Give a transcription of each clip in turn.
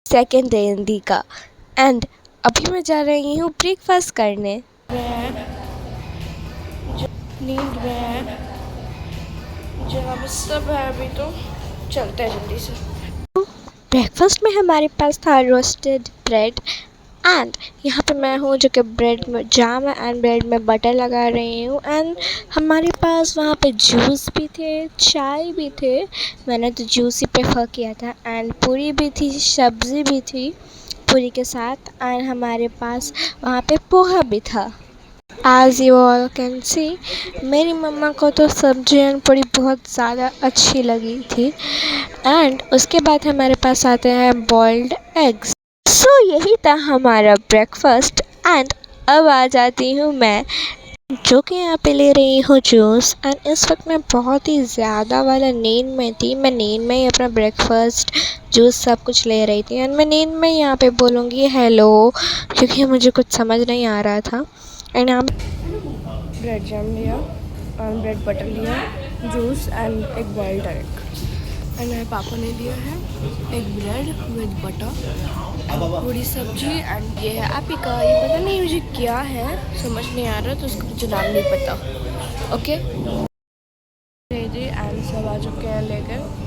Second day Hindi का। And अभी मैं जा रही हूँ ब्रेकफास्ट करने। नींद में है, जहाँ पे सब है अभी, तो चलते हैं जल्दी से। ब्रेकफास्ट में हमारे पास था रोस्टेड ब्रेड एंड यहाँ पे मैं हूँ जो कि ब्रेड में जाम एंड ब्रेड में बटर लगा रही हूँ। एंड हमारे पास वहाँ पे जूस भी थे, चाय भी थे। मैंने तो जूस ही प्रेफर किया था। एंड पूरी भी थी, सब्ज़ी भी थी पूरी के साथ। एंड हमारे पास वहाँ पे पोहा भी था। As you all can see, मेरी मम्मा को तो सब्जी एंड पूरी बहुत ज़्यादा अच्छी लगी थी। एंड उसके बाद हमारे पास आते हैं बॉइल्ड एग्स। सो यही था हमारा ब्रेकफास्ट। एंड अब आ जाती हूँ मैं, जो कि यहाँ पे ले रही हूँ जूस। एंड इस वक्त मैं बहुत ही ज़्यादा वाला नींद में थी। मैं नींद में ही अपना ब्रेकफास्ट, जूस सब कुछ ले रही थी। एंड मैं नींद में यहाँ पे बोलूँगी हेलो, क्योंकि मुझे कुछ समझ नहीं आ रहा था। एंड यहाँ ब्रेड जैम लिया और ब्रेड बटर लिया, जूस एंड एक बॉइल्ड एग। एंड मेरे पापा ने लिया है एक ब्रेड विद बटर, पूरी सब्जी। एंड ये है आपी का, ये पता नहीं मुझे क्या है, समझ नहीं आ रहा, तो उसका मुझे नाम नहीं पता। ओके एंड सब आ चुके हैं लेकर।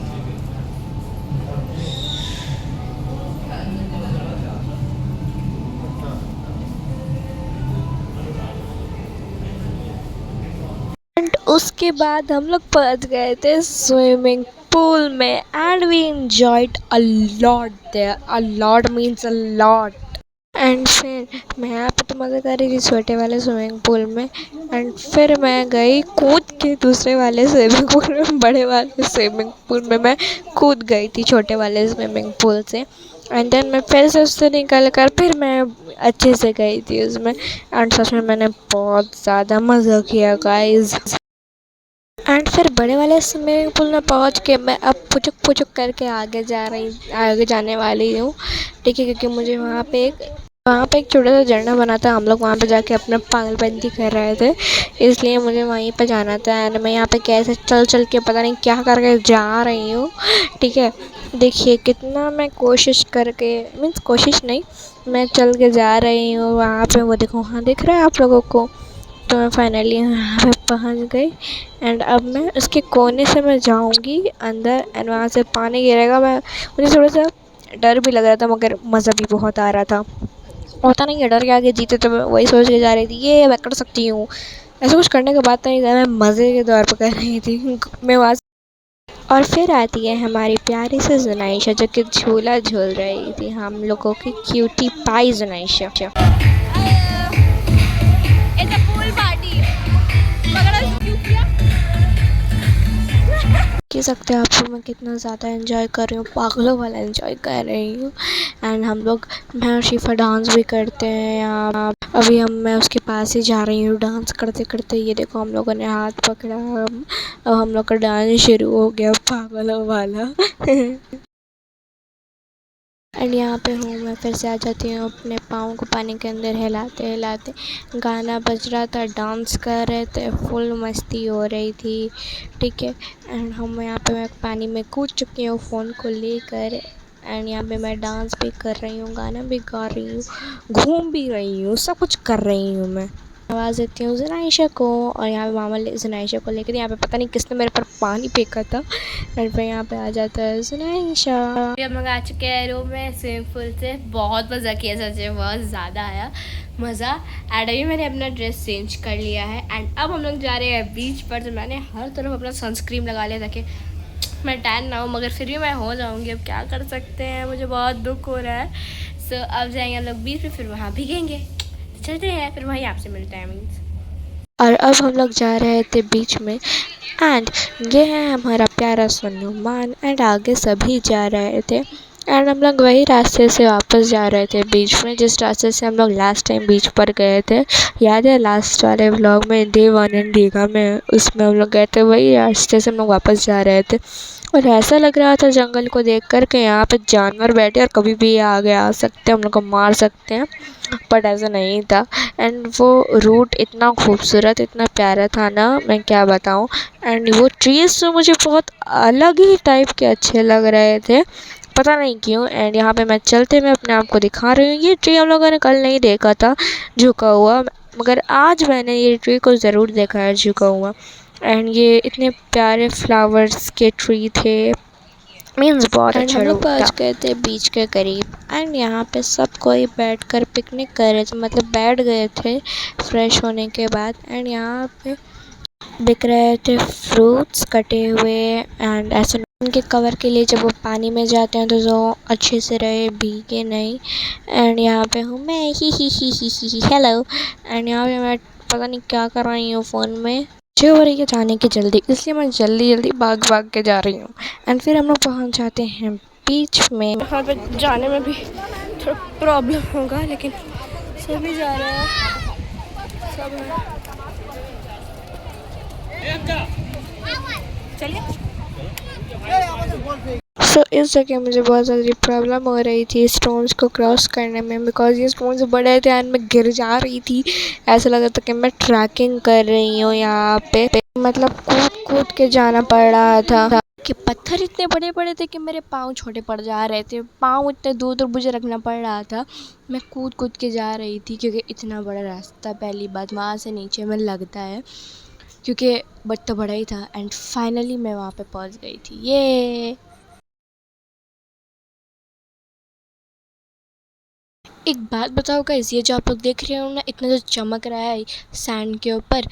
एंड उसके बाद हम लोग पहुंच गए थे स्विमिंग पूल में। And we enjoyed a lot there, a lot means a lot. And फिर मैं यहाँ पे तो मज़े कर रही थी छोटे वाले स्विमिंग पूल में। एंड फिर मैं गई कूद के दूसरे वाले स्विमिंग पूल में, बड़े वाले स्विमिंग पूल में मैं कूद गई थी छोटे वाले स्विमिंग पूल से। एंड देन मैं फिर से उससे निकल कर फिर मैं अच्छे से गई थी उसमें। एंड सच में मैंने बहुत ज़्यादा मज़ा किया गाइस। एंड फिर बड़े वाले स्विमिंग पूल में पहुंच के मैं अब पुचुक पुचुक करके आगे जाने वाली हूँ, ठीक है, क्योंकि मुझे वहाँ पे एक छोटा सा झरना बना था। हम लोग वहाँ पे जाके अपना पागलपंती कर रहे थे, इसलिए मुझे वहीं पे जाना था। एंड मैं यहाँ पे कैसे चल चल के पता नहीं क्या करके जा रही हूँ, ठीक है। देखिए कितना मैं कोशिश करके, मीन्स कोशिश नहीं, मैं चल के जा रही हूँ वहाँ पे। वो देखो, वहाँ दिख रहा है आप लोगों को। तो मैं फाइनली यहाँ पे पहुँच गई। एंड अब मैं उसके कोने से मैं जाऊँगी अंदर एंड वहाँ से पानी गिरेगा। मुझे थोड़ा सा डर भी लग रहा था, मगर मज़ा भी बहुत आ रहा था। होता नहीं है, डर के आगे जीते। तो मैं वही सोच के जा रही थी, ये मैं कर सकती हूँ। ऐसा कुछ करने का बात नहीं था, मैं मज़े के तौर पर कर रही थी मैं वहाँ। और फिर आती है हमारी प्यारी सी जुनैशा, जो कि झूला झूल रही थी, हम लोगों की क्यूटी पाई जुनैशा। कह सकते हैं आप, मैं कितना ज़्यादा एंजॉय कर रही हूँ, पागलों वाला एंजॉय कर रही हूँ। एंड हम लोग, मैं और शिफा डांस भी करते हैं यहाँ। अभी मैं उसके पास ही जा रही हूँ डांस करते करते। ये देखो हम लोगों ने हाथ पकड़ा, अब हम लोग का डांस शुरू हो गया पागलों वाला एंड यहाँ पे हूँ मैं, फिर से आ जाती हूँ अपने पाँव को पानी के अंदर हिलाते हिलाते। गाना बज रहा था, डांस कर रहे थे, फुल मस्ती हो रही थी, ठीक है। एंड हम यहाँ पे मैं पानी में कूद चुकी हूँ फ़ोन को लेकर। एंड यहाँ पे मैं डांस भी कर रही हूँ, गाना भी गा रही हूँ, घूम भी रही हूँ, सब कुछ कर रही हूँ मैं। आवाज़ देती हूँ जुनैशा को, और यहाँ पे मामा जुनैशा को लेकर, यहाँ पे पता नहीं किसने मेरे पर पानी फेंका था। एंड फिर यहाँ पे आ जाता है जुनैशा। हम लोग आ चुके हैं रूम में स्विमिंग पूल से। बहुत मज़ा किया, सच में बहुत ज़्यादा आया मज़ा। एंड अभी मैंने अपना ड्रेस चेंज कर लिया है। एंड अब हम लोग जा रहे हैं बीच पर। तो मैंने हर तरफ अपना सनस्क्रीन लगा लिया ताकि मैं टैन ना हो, मगर फिर भी मैं हो जाऊँगी। अब क्या कर सकते हैं, मुझे बहुत दुख हो रहा है। सो अब जाएंगे हम लोग बीच पे, फिर वहाँ भीगेंगे। चलते हैं, फिर वहीं आपसे मिलते हैं मीन्स। और अब हम लोग जा रहे थे बीच में। एंड ये है हमारा प्यारा सनुमान। एंड आगे सभी जा रहे थे। एंड हम लोग वही रास्ते से वापस जा रहे थे बीच में, जिस रास्ते से हम लोग लास्ट टाइम बीच पर गए थे। याद है लास्ट वाले व्लॉग में, डे 1 एंड दीघा में, उसमें हम लोग गए थे, वही रास्ते से हम लोग वापस जा रहे थे। और ऐसा लग रहा था जंगल को देख कर के यहाँ पे जानवर बैठे और कभी भी आगे आ सकते हैं, हम लोग को मार सकते हैं, बट ऐसा नहीं था। एंड वो रूट इतना खूबसूरत, इतना प्यारा था ना, मैं क्या बताऊँ। एंड वो ट्रीज़ तो मुझे बहुत अलग ही टाइप के अच्छे लग रहे थे, पता नहीं क्यों। एंड यहाँ पे मैं चलते मैं अपने आप को दिखा रही हूँ। ये ट्री हम लोगों ने कल नहीं देखा था झुका हुआ, मगर आज मैंने ये ट्री को ज़रूर देखा है झुका हुआ। एंड ये इतने प्यारे फ्लावर्स के ट्री थे, मीन्स बहुत अच्छा हम लोग लुक पहुँच था। गए थे बीच के करीब एंड यहाँ पे सब कोई बैठकर पिकनिक कर रहे थे, मतलब बैठ गए थे फ्रेश होने के बाद। एंड यहाँ पे बिक रहे थे फ्रूट्स कटे हुए एंड ऐसे उनके कवर के लिए जब वो पानी में जाते हैं तो जो अच्छे से रहे, भीगे नहीं। एंड यहाँ पे हूँ मैं, ही हेलो। एंड यहाँ पे मैं पता नहीं क्या कर रही हूँ फ़ोन में, मुझे हो रही है जाने की जल्दी, इसलिए मैं जल्दी जल्दी भाग भाग के जा रही हूँ। एंड फिर हम लोग पहुँच जाते हैं बीच में। यहाँ पे जाने में भी थोड़ा प्रॉब्लम होगा, लेकिन सभी जा रहे हैं, सब है। चलिए। सो इस जगह मुझे बहुत ज़्यादा प्रॉब्लम हो रही थी स्टोन्स को क्रॉस करने में, बिकॉज ये स्टोन्स बड़े थे एंड मैं गिर जा रही थी। ऐसा लग रहा था कि मैं ट्रैकिंग कर रही हूँ यहाँ पे, मतलब कूद कूद के जाना पड़ रहा था कि पत्थर इतने बड़े बड़े थे कि मेरे पाँव छोटे पड़ जा रहे थे, पाँव इतने दूर दूर मुझे रखना पड़ रहा था। मैं कूद कूद के जा रही थी क्योंकि इतना बड़ा रास्ता पहली बात वहाँ से नीचे में लगता है, क्योंकि बट तो बड़ा ही था। एंड फाइनली मैं वहाँ पे पहुँच गई थी। ये एक बात बताओ गाइस, ये जो आप लोग देख रहे हो ना, इतना जो चमक रहा है सैंड के ऊपर,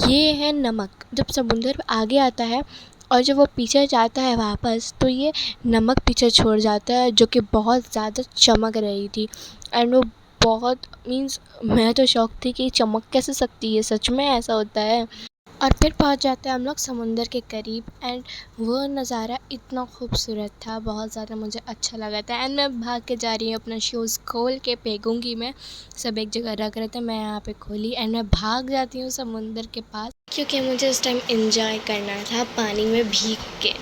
ये है नमक। जब समुंदर आगे आता है और जब वो पीछे जाता है वापस, तो ये नमक पीछे छोड़ जाता है, जो कि बहुत ज़्यादा चमक रही थी। एंड वो बहुत मीन्स मैं तो शौक थी कि चमक कैसे सकती है, सच में ऐसा होता है। और फिर पहुंच जाते हैं हम लोग समुंदर के करीब एंड वो नज़ारा इतना खूबसूरत था, बहुत ज़्यादा मुझे अच्छा लगा था। एंड मैं भाग के जा रही हूँ, अपना शूज़ खोल के फेंकूँगी मैं, सब एक जगह रख रहे थे, मैं यहाँ पे खोली एंड मैं भाग जाती हूँ समुंदर के पास, क्योंकि मुझे उस टाइम एंजॉय करना था पानी में भीग के।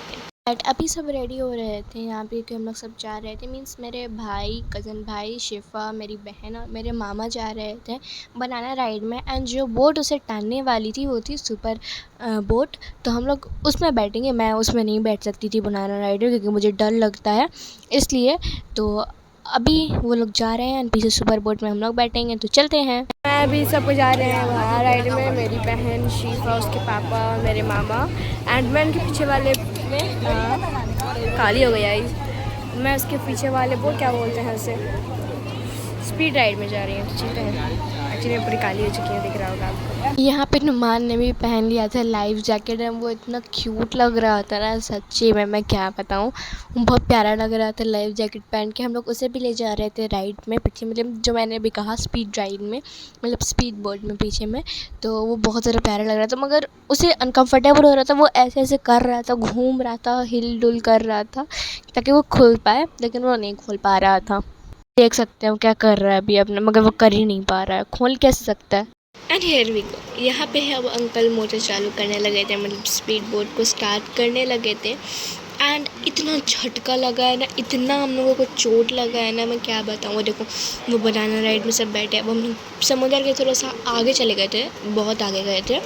बट अभी सब रेडी हो रहे थे यहाँ पे कि हम लोग सब जा रहे थे, मीन्स मेरे भाई, कज़न भाई, शिफा, मेरी बहन और मेरे मामा जा रहे थे बनाना राइड में। एंड जो बोट उसे टानने वाली थी वो थी सुपर बोट, तो हम लोग उसमें बैठेंगे। मैं उसमें नहीं बैठ सकती थी बनाना राइड में, क्योंकि मुझे डर लगता है, इसलिए। तो अभी वो लोग जा रहे हैं पीछे सुपर बोट में हम लोग बैठेंगे, तो चलते हैं। मैं अभी सबको जा रहे हैं वहाँ राइड में, मेरी बहन, शिफा, उसके पापा, मेरे मामा। एंड मैं उनके पीछे वाले में काली हो गई आई, मैं उसके पीछे वाले वो क्या बोलते हैं उसे, स्पीड राइड में जा रही हूँ, तो चलते हैं। एक्चुअली मैं पूरी काली हो चुकी हूँ, दिख रहा होगा आपको। यहाँ पे नुमान ने भी पहन लिया था लाइफ जैकेट, वो इतना क्यूट लग रहा था ना, सच्ची में मैं क्या बताऊँ, बहुत प्यारा लग रहा था लाइफ जैकेट पहन के। हम लोग उसे भी ले जा रहे थे राइड में पीछे, मतलब जो मैंने अभी कहा स्पीड राइड में, मतलब स्पीड बोट में पीछे में, तो वो बहुत ज़्यादा प्यारा लग रहा था। मगर उसे अनकम्फर्टेबल हो रहा था, वो ऐसे ऐसे कर रहा था, घूम रहा था, हिल डुल कर रहा था ताकि वो खुल पाए, लेकिन वो नहीं खोल पा रहा था। देख सकते हैं वो क्या कर रहा है अभी अपने, मगर वो कर ही नहीं पा रहा है, खोल कैसे सकता है। एंड हियर वी गो, यहाँ पे है अब अंकल मोटर चालू करने लगे थे, मतलब स्पीड बोट को स्टार्ट करने लगे थे। एंड इतना झटका लगा है ना, इतना हम लोगों को चोट लगा है ना, मैं क्या बताऊँ। वो देखो, वो बनाना राइड में सब बैठे, अब हम लोग समुद्र के थोड़ा सा आगे चले गए थे, बहुत आगे गए थे,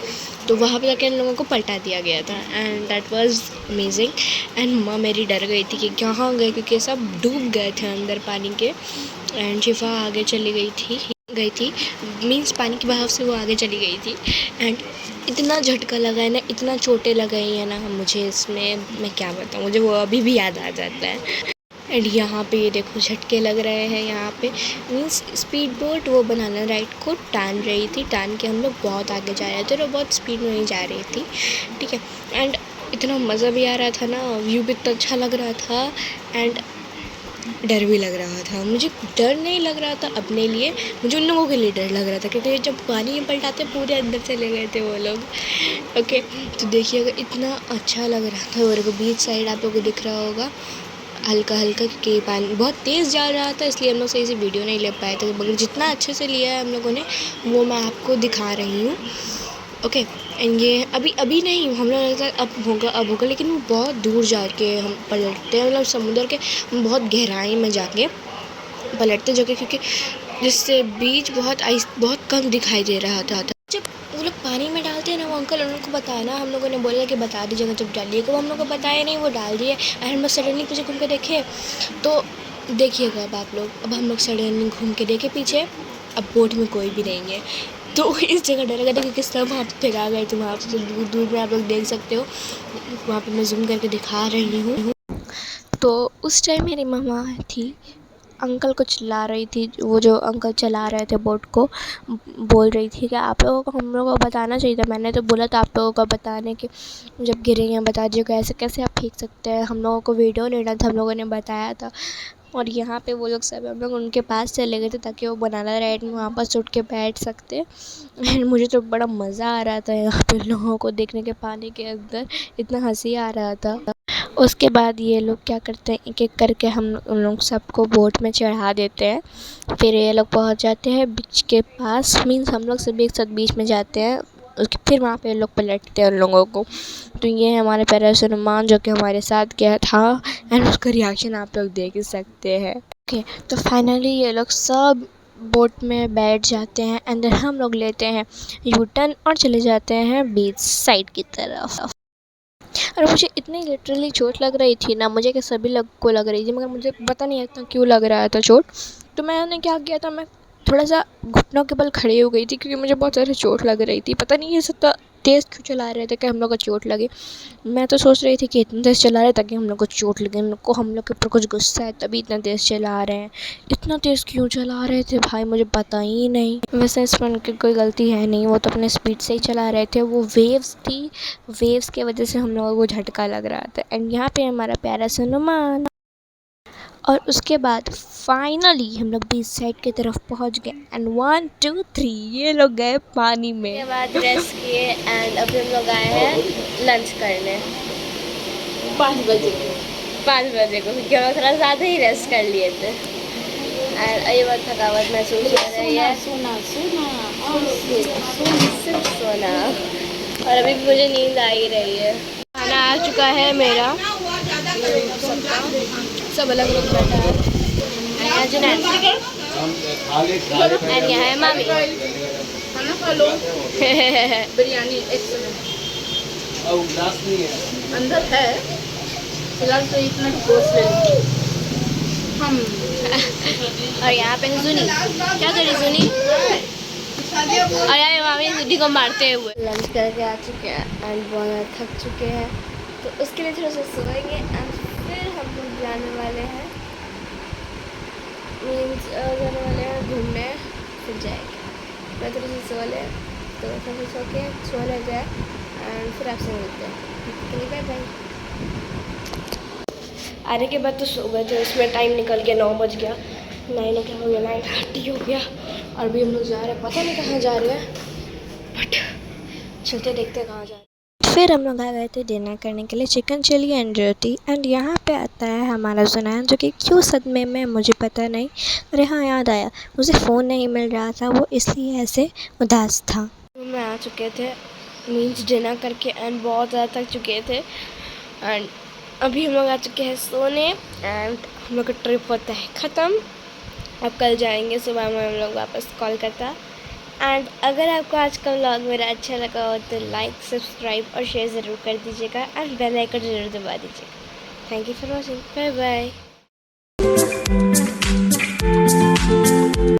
तो वहाँ पे जाके इन लोगों को पलटा दिया गया था। And that was amazing. And माँ मेरी डर गई थी कि कहाँ गए, क्योंकि सब डूब गए थे अंदर पानी के। एंड शिफा आगे चली गई थी मीन्स पानी के बहाव से वो आगे चली गई थी। एंड इतना झटका लगा है ना, इतना चोटें लगाई है ना मुझे इसमें, मैं क्या बताऊँ, मुझे वो अभी भी याद आ जाता है। एंड यहाँ पे ये देखो झटके लग रहे हैं यहाँ पे, मीन्स स्पीड बोट वो बनाना राइड को टान रही थी, टान के हम लोग बहुत आगे जा रहे थे और बहुत स्पीड में ही जा रही थी, ठीक है। एंड इतना मज़ा भी आ रहा था ना, व्यू भी इतना अच्छा लग रहा था, एंड डर भी लग रहा था। मुझे डर नहीं लग रहा था अपने लिए, मुझे उन लोगों के लिए डर लग रहा था, क्योंकि जब पानी में पलटाते पूरे अंदर चले गए थे वो लोग। ओके, तो देखिएगा इतना अच्छा लग रहा था। और बीच साइड आप लोगों को दिख रहा होगा हल्का हल्का, क्योंकि पानी बहुत तेज़ जा रहा था, इसलिए हम लोग सही से वीडियो नहीं ले पाए थे, मगर जितना अच्छे से लिया है हम लोगों ने वो मैं आपको दिखा रही हूँ। ओके, एंड ये अभी नहीं, हम लोग लगता है अब होगा, लेकिन वो बहुत दूर जाके हम पलटते हैं, मतलब समुद्र के बहुत गहराई में जाके पलटते, जो कि क्योंकि जिससे बीच बहुत कम दिखाई दे रहा था। जब वो लोग पानी में डालते हैं ना, वो अंकल उनको बताया ना, हम लोगों ने बोला कि बता दीजिएगा जब डालिएगा, वो हम लोग को बताया नहीं, वो डाल दिए। और हम लोग सडनली पीछे घूम के देखे तो देखिएगा अब आप लोग, अब हम लोग सडनली घूम के देखे पीछे, अब बोट में कोई भी नहीं है। तो इस जगह डर लगा था कि सब वहाँ पे फेंका गए थे, वहाँ पे दूर दूर में आप लोग देख सकते हो, वहाँ पे मैं जूम करके दिखा रही हूँ। तो उस टाइम मेरी मम्मा थी, अंकल को चिल्ला रही थी, वो जो अंकल चला रहे थे बोट को, बोल रही थी कि आप लोगों को, हम लोगों को बताना चाहिए था, मैंने तो बोला था आप लोगों को बताने कि जब गिरे हैं बता दीजिएगा, ऐसे कैसे आप फेंक सकते हैं, हम लोगों को वीडियो लेना था, हम लोगों ने बताया था। और यहाँ पे वो लोग सब, हम लोग उनके पास चले गए थे ताकि वो बनाना राइड में वहाँ पर उठ के बैठ सकते। एंड मुझे तो बड़ा मज़ा आ रहा था यहाँ पे लोगों को देखने के, पानी के अंदर इतना हंसी आ रहा था। उसके बाद ये लोग क्या करते हैं, एक एक करके हम उन लोग सबको बोट में चढ़ा देते हैं। फिर ये लोग पहुंच जाते हैं बीच के पास, मीन्स हम लोग सभी एक साथ बीच में जाते हैं। उसके फिर वहाँ पे लोग पलटते हैं उन लोगों को। तो ये है हमारे प्यारा सलमान जो कि हमारे साथ गया था, एंड उसका रिएक्शन आप लोग देख ही सकते हैं। ओके, तो फाइनली ये लोग सब बोट में बैठ जाते हैं, एंड देन हम लोग लेते हैं यू टर्न और चले जाते हैं बीच साइड की तरफ। और मुझे इतनी लिटरली चोट लग रही थी ना, मुझे कि सभी लोग को लग रही थी, मगर मुझे पता नहीं इतना क्यों लग रहा था चोट। तो मैंने क्या किया था, मैं थोड़ा सा घुटनों के बल खड़ी हो गई थी, क्योंकि मुझे बहुत ज़्यादा चोट लग रही थी। पता नहीं ये सब तेज़ क्यों चला रहे थे कि हम लोग को चोट लगे। मैं तो सोच रही थी कि इतना तेज़ चला रहे ताकि हम लोग को चोट लगे, उनको हम लोग के ऊपर कुछ गुस्सा है तभी इतना तेज़ चला रहे हैं। इतना तेज़ क्यों चला रहे थे भाई, मुझे पता ही नहीं। वैसे इसमें उनकी कोई गलती है नहीं, वो तो अपने स्पीड से ही चला रहे थे। वो वेव्स थी, वेव्स की वजह से हम लोगों को झटका लग रहा था। एंड यहाँ पे हमारा प्यारा सनुमान, और उसके बाद फाइनली हम लोग बीच साइड की तरफ पहुंच गए। एंड 1 2 3 ये लोग गए पानी में। उसके बाद रेस्ट किए, एंड अभी हम लोग आए हैं लंच करने 5 बजे को, क्योंकि हम लोग थोड़ा ज़्यादा ही रेस्ट कर लिए थे। एंड ये बहुत थकावट महसूस हो रही है, सिर्फ सोना, और अभी भी मुझे नींद आ ही रही है। खाना आ चुका है मेरा, सब अलग अलग बैठा है। यहाँ जुनैद एंड यहाँ है मामी। खाना खा लो। बिरयानी अंदर है, फिलहाल तो इतना गोश्त ले लो हम। और यहाँ पे जुनी क्या करी, जुनी और यार मामी जुनी को मारते हुए। लंच करके आ चुके हैं एंड बहुत ज़्यादा थक चुके हैं, तो उसके लिए थोड़ा सा सोएंगे एंड फिर हम लोग जाने वाले हैं, मीन्स जाने वाले हैं घूमने, फिर जाएंगे। मैं थोड़ी सी सो ले, तो थोड़ा सो के सो ले जाए एंड फिर आपसे मिलते हैं। Bye bye. आने के बाद तो सो गए थे, उसमें टाइम निकल गया, 9 बज गया, 9 क्या हो गया, 9:30 हो गया। और भी हम लोग जा रहे हैं, पता नहीं कहाँ जा रहे हैं, बट चलते देखते हैं कहाँ जा रहे हैं। फिर हम लोग आ गए थे डिनर करने के लिए, chicken chilli and roti. And यहाँ पे आता है हमारा जुनैन, जो कि क्यों सदमे में मुझे पता नहीं। अरे हाँ, याद आया, मुझे फ़ोन नहीं मिल रहा था, वो इसलिए ऐसे उदास था। में आ चुके थे, मीन्स डिनर करके, एंड बहुत ज़्यादा थक चुके थे। एंड अभी हम लोग आ चुके हैं सोने, एंड हम लोग का ट्रिप होता है ख़त्म। अब कल जाएंगे सुबह में हम लोग वापस कोलकाता। एंड अगर आपको आज का व्लॉग मेरा अच्छा लगा हो तो लाइक, सब्सक्राइब और शेयर ज़रूर कर दीजिएगा, एंड बेल आइकन ज़रूर दबा दीजिएगा। Thank you for watching, bye bye.